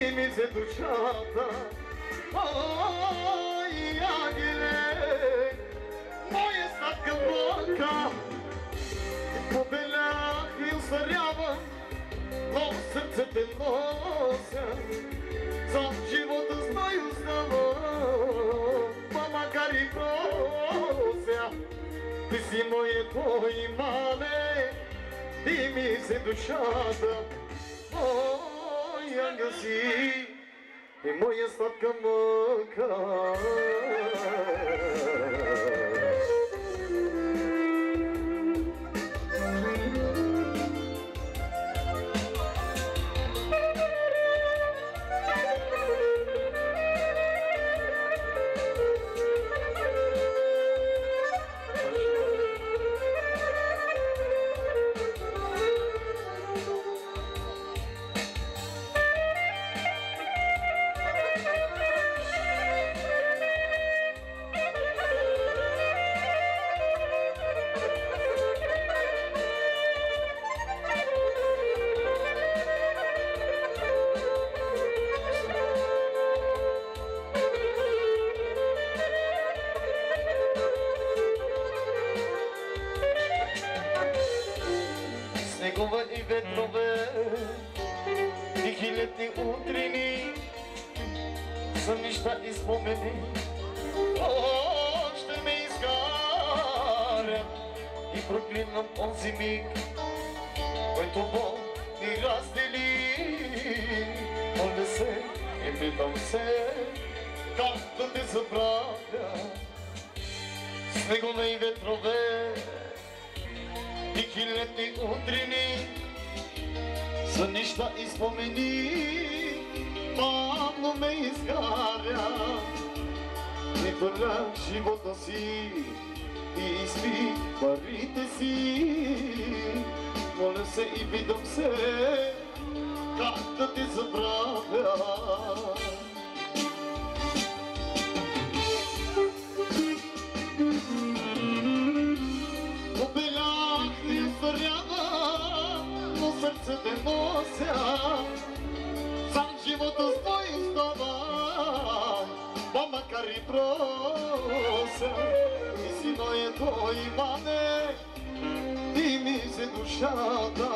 mi se dusciata, oi agile, moje statka blanka, po bela io sariava, no srce te nosa, za života znaju znamo, pa makar i prosia, ti si moje tvoje mane, ti mi se dusciata, ангел си и моя сладка мъка. Снегове и ветрове, тихи летни утрини, сънища и спомени, още ме изгарят и проклинам онзи миг, който Бог ни раздели. Моля се и питам се, как да те забравя. Снегове и ветрове, тихи летни утрини, сънища и спомени, бавно ме изгаря. Не хвърля живота си и изпи парите си. Моля се и питам се, как да те забравя. Но сърце те нося, сам живота с твои става, па макар и прося, ти си моето имане, ти ми се душата.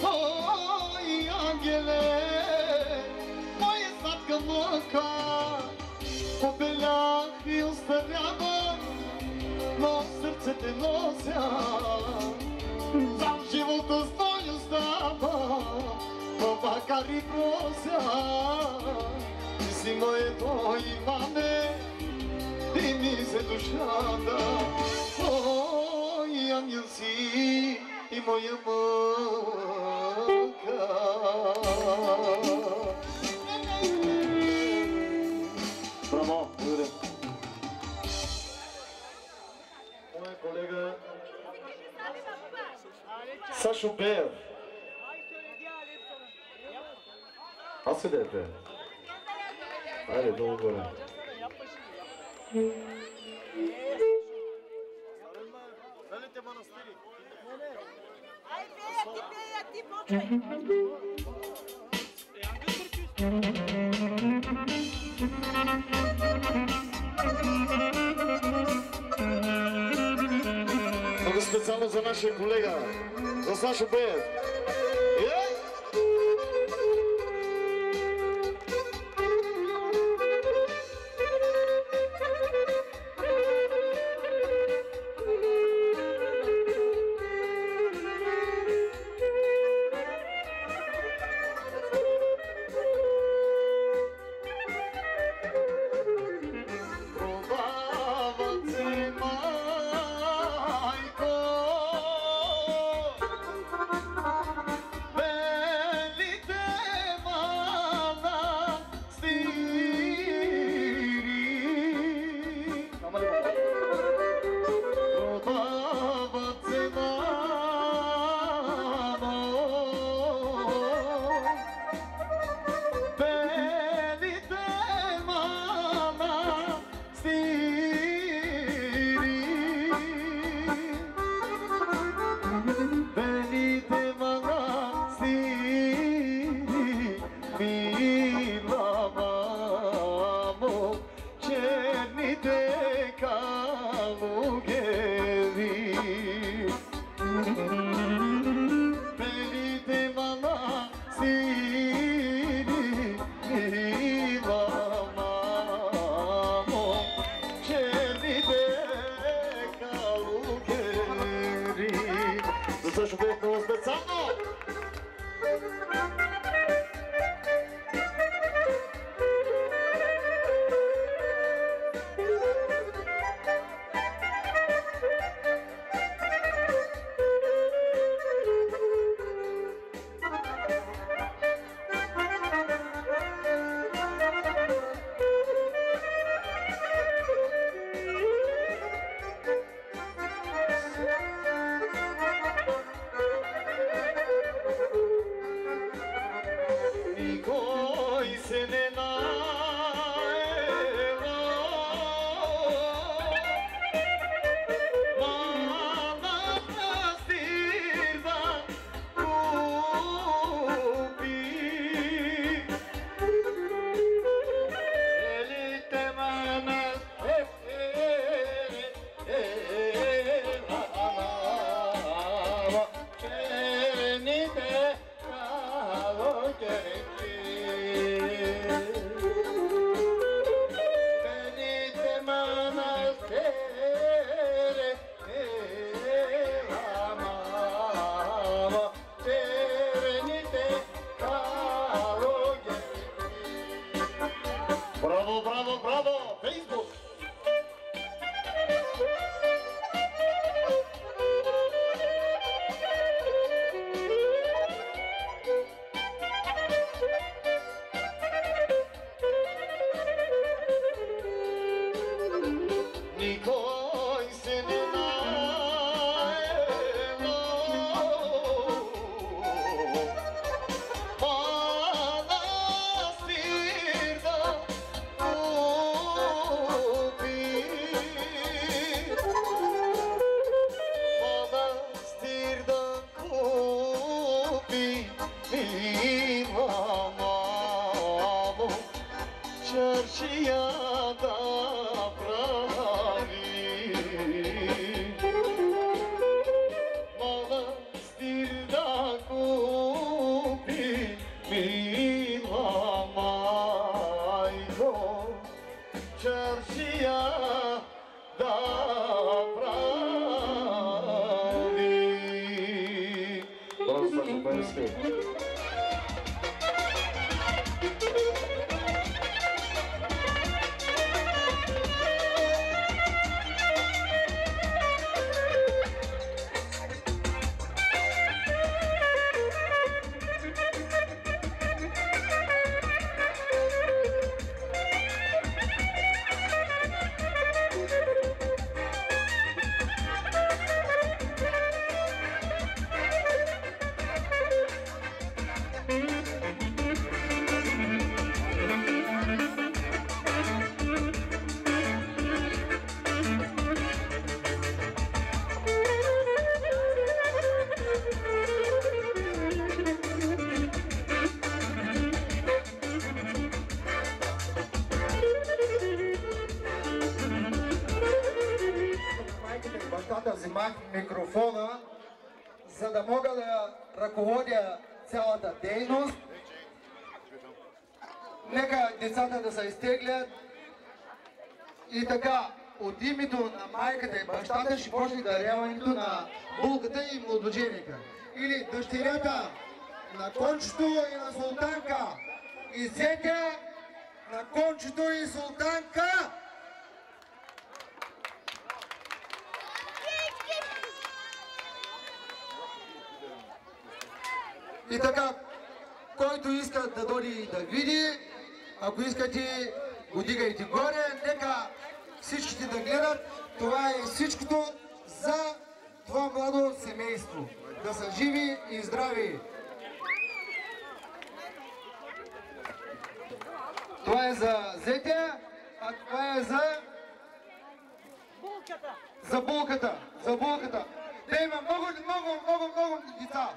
Ой, ангеле, моя сладка мъка, побелях и остарявах, но сърце те нося. Сам живота с твоя става, но макар и прося, ти си моето имане, ти ми се душата. Ой, ангел си и моя мъка. Браво, благодаря. Моя колега Сашо Пеев. Аз се да е пея. Айде, долу горе. Велите манастири. Ай, пея, ти почвай. Много специално за нашия колега, за Сашо Пеев. Bravo, bravo, bravo! Facebook! Никой се не наело, манастир да купи, манастир да купи, има мамо, чаршия да манастир да купи, мила майко, чаршия да прави. Просто Сашо Пеевски. Бащата взимах микрофона, за да мога да ръководя цялата дейност. Нека децата да се изтеглят. И така, от името на майката и бащата ще почне даряването на булката и младоженика. Или дъщерята на Кончето и на Султанка. И зете на Кончето и Султанка. И така, който иска да дойде и да види, ако искате, го дигайте горе, нека всичките да гледат. Това е всичкото за това младо семейство. Да са живи и здрави. Това е за зете, а това е за... Булката. За булката. За булката. Да има много деца.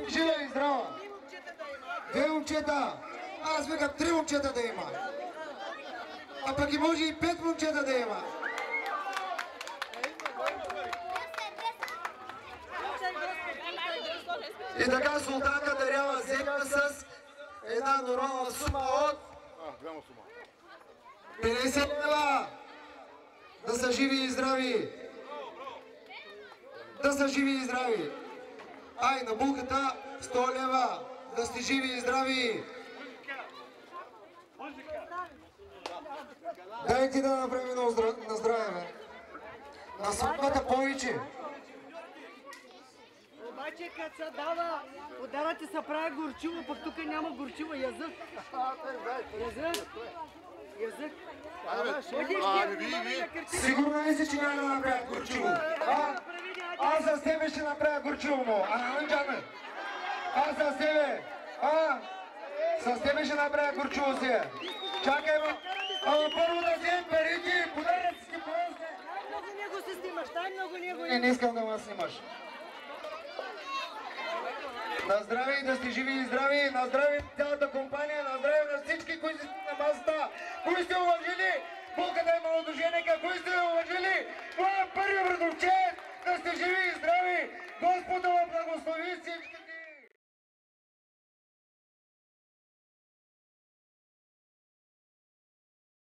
Жива и здрава. Две момчета. Аз викам 3 момчета да има. А пък и може и 5 момчета да има. И така Султанка дарява зека с една нормална сума от 50 лева. Да са живи и здрави. Да са живи и здрави. Ай, на булката 100 лева. Да сте живи и здрави. Дайте да направим на здраве, бе. На сватбата повече. Обаче като се дава, подаръци се прави горчиво, пък тук няма горчиво, язък. Язък. Сигурно ли си, че няма да направят горчиво? Аз за себе ще направя горчиво му. А на Анджана? Аз за себе. С тебе ще направя горчово сега. Чакай, ама първо да вземем парите, подаръците после. Дай много него се снимаш, дай много него. Не искам да ме снимаш. На здраве и да сте живи и здрави, на здраве на цялата компания, на здраве на всички, които сте на масата, кои сте уважили булката и малодушеника, кои сте уважили моя първи братовчет, да сте живи и здрави, Господ да благослови всички.